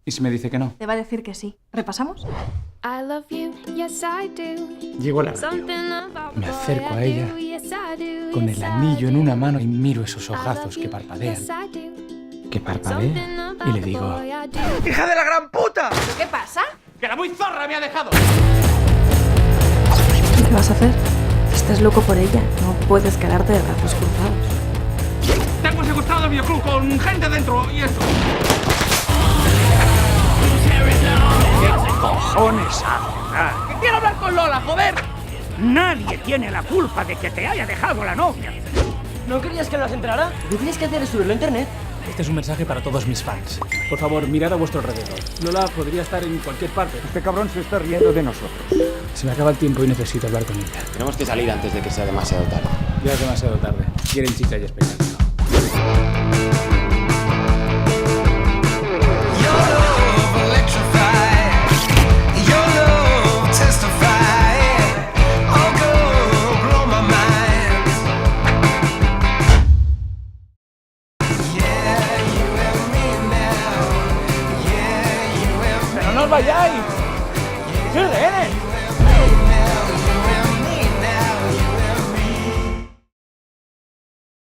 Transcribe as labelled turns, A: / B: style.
A: ¿Y si me dice que no?
B: Te va a decir que sí. ¿Repasamos?
A: Llego a la radio. Me acerco a ella con el anillo en una mano y miro esos ojazos que parpadean. Que parpadean. Y le digo... ¡Hija de la gran puta!
B: ¿Qué pasa?
A: ¡Que la muy zorra me ha dejado!
B: ¿Qué vas a hacer? Estás loco por ella. No puedes quedarte de brazos cruzados.
A: Tengo secuestrado el videoclub con gente dentro y eso.
C: ¿Qué cojones haces?
A: ¡Que quiero hablar con Lola, joder!
C: Nadie tiene la culpa de que te haya dejado la novia.
D: ¿No querías que las entrara? Lo que tienes que hacer es subirlo a internet.
A: Este es un mensaje para todos mis fans. Por favor, mirad a vuestro alrededor. Lola podría estar en cualquier parte.
E: Este cabrón se está riendo de nosotros.
A: Se me acaba el tiempo y necesito hablar con ella.
F: Tenemos que salir antes de que sea demasiado tarde.
A: Ya es demasiado tarde. Quieren chicha y espectáculo. ¡Pero no os vayáis!